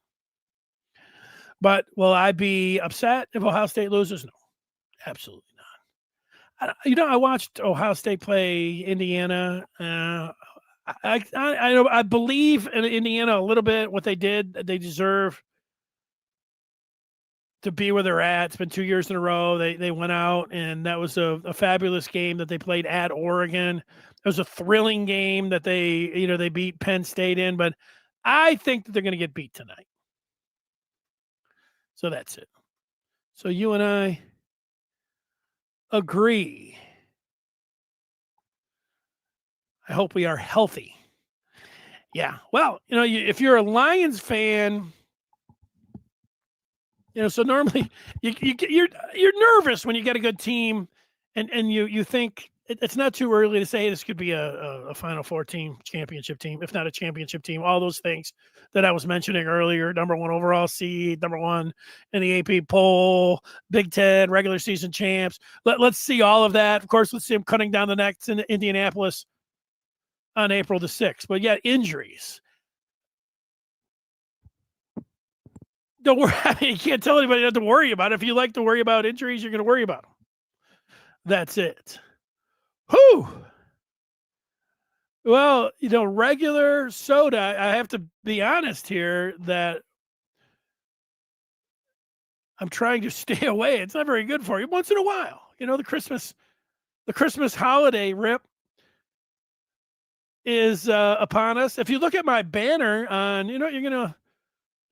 But will I be upset if Ohio State loses? No, absolutely not. I watched Ohio State play Indiana. I believe in Indiana a little bit. What they did, they deserve to be where they're at. It's been 2 years in a row. They went out, and that was a fabulous game that they played at Oregon. It was a thrilling game that they beat Penn State in, but I think that they're going to get beat tonight. So that's it. So you and I agree. I hope we are healthy. Yeah. Well, if you're a Lions fan, so normally you're nervous when you get a good team, and you think it's not too early to say this could be a Final Four team, championship team, if not a championship team. All those things that I was mentioning earlier: number 1 overall seed, number 1 in the AP poll, Big Ten regular season champs. Let's see all of that. Of course, let's see them cutting down the necks in Indianapolis on April the 6th. But yeah, injuries. Don't worry. I mean, you can't tell anybody not to worry about it. If you like to worry about injuries, you're going to worry about them. That's it. Whew. Well, regular soda, I have to be honest here that I'm trying to stay away. It's not very good for you. Once in a while, the Christmas holiday rip is upon us. If you look at my banner on, you're going to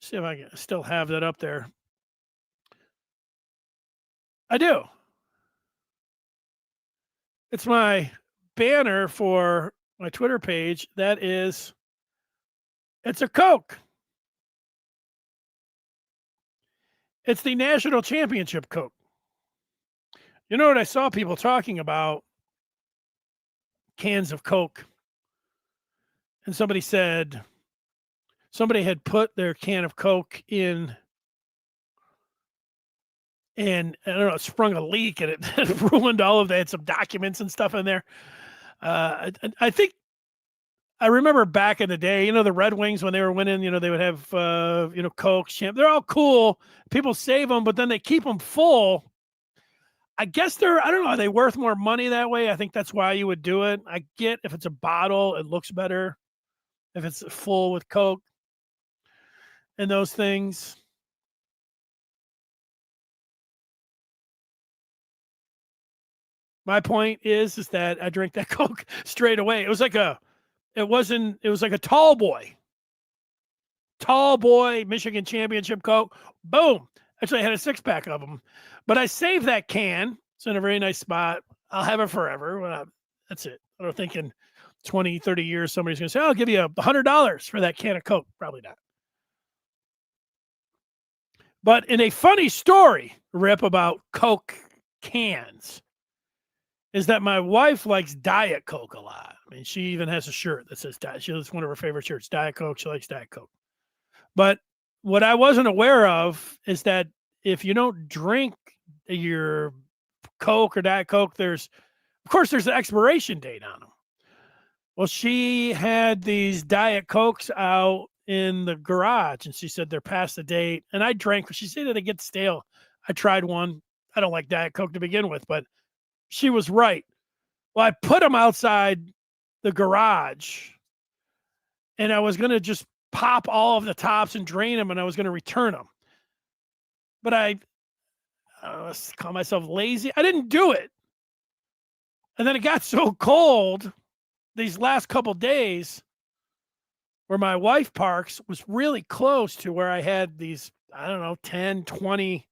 see if I can still have that up there. I do. It's my banner for my Twitter page. It's a Coke. It's the national championship Coke. You know what I saw people talking about? Cans of Coke. And somebody said somebody had put their can of Coke in and I don't know, it sprung a leak and it ruined all of that. They had some documents and stuff in there. I think I remember back in the day, the Red Wings when they were winning, they would have, Coke, champ. They're all cool. People save them, but then they keep them full. I guess I don't know, are they worth more money that way? I think that's why you would do it. I get if it's a bottle, it looks better. If it's full with Coke and those things. My point is that I drank that Coke straight away. It was like a tall boy Michigan championship Coke. Boom. Actually, I had a 6-pack of them, but I saved that can. It's in a very nice spot. I'll have it forever. That's it. I don't think in 20, 30 years, somebody's going to say, I'll give you $100 for that can of Coke. Probably not. But in a funny story, Rip, about Coke cans, is that my wife likes Diet Coke a lot. I mean, she even has a shirt that says Diet. It's one of her favorite shirts, Diet Coke. She likes Diet Coke. But what I wasn't aware of is that if you don't drink your Coke or Diet Coke, there's an expiration date on them. Well, she had these Diet Cokes out in the garage, and she said they're past the date. And I drank. She said that they get stale. I tried one. I don't like Diet Coke to begin with, but she was right. Well, I put them outside the garage, and I was going to just pop all of the tops and drain them, and I was going to return them. But I call myself lazy. I didn't do it. And then it got so cold these last couple days where my wife parks was really close to where I had these, 10, 20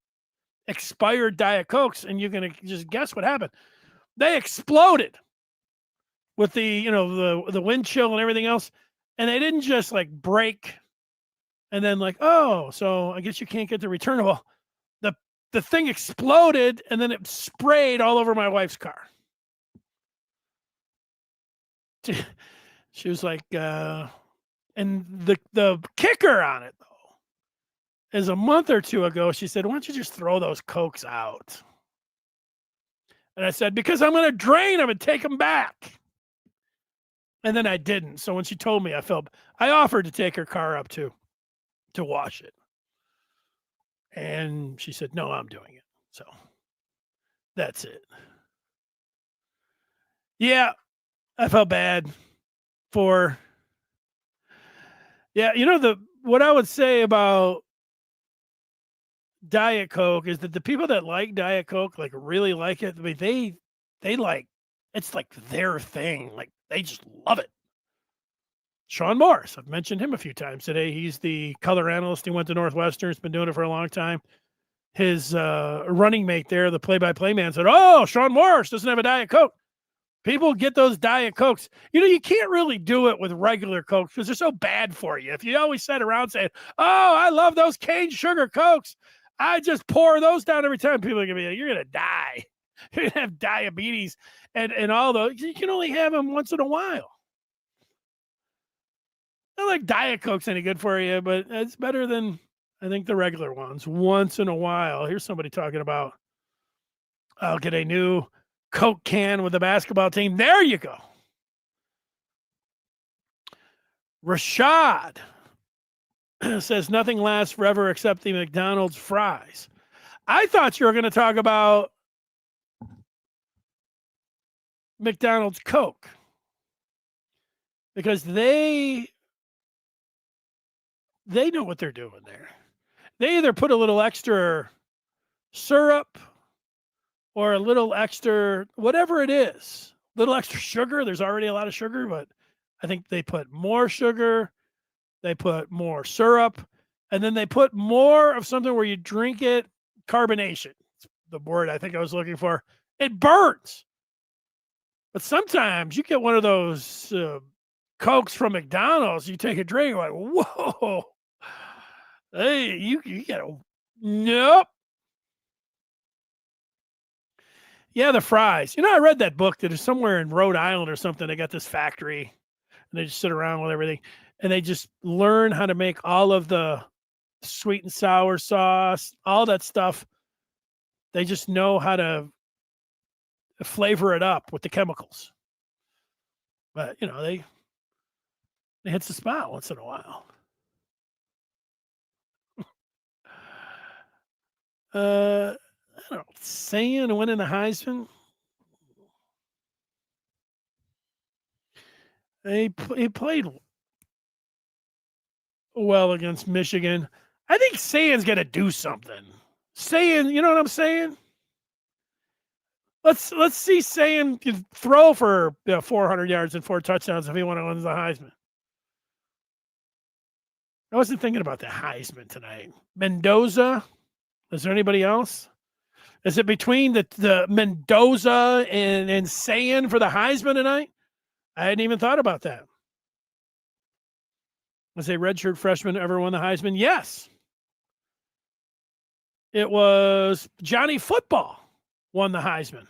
expired Diet Cokes. And you're going to just guess what happened. They exploded with the, the wind chill and everything else. And they didn't just like break and then so I guess you can't get the returnable. The thing exploded and then it sprayed all over my wife's car. She was like, and the kicker on it though is a month or two ago, she said, why don't you just throw those Cokes out? And I said, because I'm going to drain them and take them back. And then I didn't. So when she told me, I offered to take her car up to wash it. And she said, no, I'm doing it. So that's it. Yeah, I felt bad for, what I would say about Diet Coke is that the people that like Diet Coke, like really like it. I mean, they like, it's like their thing. Like they just love it. Sean Morris, I've mentioned him a few times today. He's the color analyst. He went to Northwestern. He's been doing it for a long time. His running mate there, the play-by-play man, said, oh, Sean Morris doesn't have a Diet Coke. People get those Diet Cokes. You can't really do it with regular Cokes because they're so bad for you. If you always sit around saying, oh, I love those cane sugar Cokes, I just pour those down every time, people are going to be like, you're going to die. You're going to have diabetes and all those. You can only have them once in a while. Not like Diet Coke's any good for you, but it's better than, I think, the regular ones once in a while. Here's somebody talking about, I'll get a new Coke can with the basketball team. There you go. Rashad says nothing lasts forever except the McDonald's fries. I thought you were going to talk about McDonald's Coke because they know what they're doing there. They either put a little extra syrup or a little extra, whatever it is, little extra sugar. There's already a lot of sugar, but I think they put more sugar, they put more syrup, and then they put more of something where you drink it, carbonation. It's the word I think I was looking for. It burns. But sometimes you get one of those Cokes from McDonald's, you take a drink, you're like, whoa. Hey, you get a, nope. Yeah, the fries. I read that book that is somewhere in Rhode Island or something. They got this factory and they just sit around with everything and they just learn how to make all of the sweet and sour sauce, all that stuff. They just know how to flavor it up with the chemicals. But, they hits the spot once in a while. I don't know. Saying winning the Heisman. He played well against Michigan. I think Sayin's got to do something. Sayin, you know what I'm saying? Let's see Sayin throw for 400 yards and 4 touchdowns if he want to win the Heisman. I wasn't thinking about the Heisman tonight. Mendoza. Is there anybody else? Is it between the Mendoza and Sayin for the Heisman tonight? I hadn't even thought about that. Was a redshirt freshman ever won the Heisman? Yes. It was Johnny Football won the Heisman.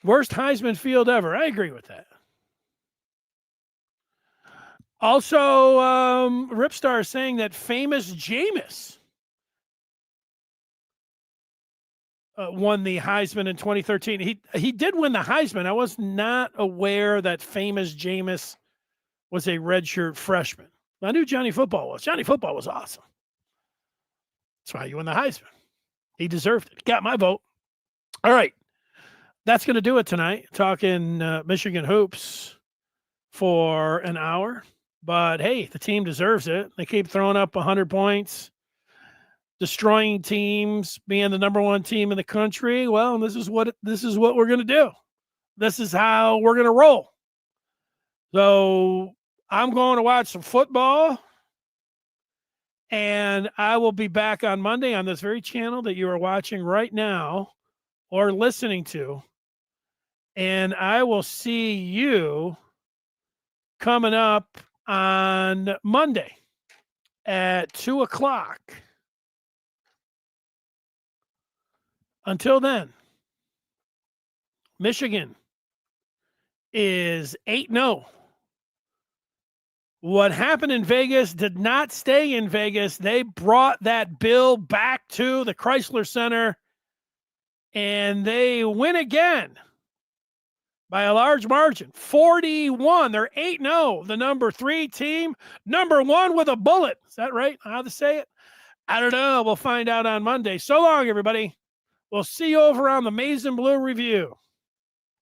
Worst Heisman field ever. I agree with that. Also, Ripstar is saying that famous Jameis won the Heisman in 2013. He did win the Heisman. I was not aware that famous Jameis was a redshirt freshman. I knew Johnny Football was. Johnny Football was awesome. That's why he won the Heisman. He deserved it. Got my vote. All right. That's going to do it tonight. Talking Michigan hoops for an hour. But, hey, the team deserves it. They keep throwing up 100 points, destroying teams, being the number one team in the country. Well, this is what we're going to do. This is how we're going to roll. So I'm going to watch some football, and I will be back on Monday on this very channel that you are watching right now or listening to. And I will see you coming up on Monday at 2:00. Until then, Michigan is 8-0. What happened in Vegas did not stay in Vegas. They brought that bill back to the Chrysler Center, and they win again by a large margin, 41. They're 8-0, the number 3 team, number 1 with a bullet. Is that right? How to say it? I don't know. We'll find out on Monday. So long, everybody. We'll see you over on the Maize and Blue Review.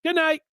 Good night.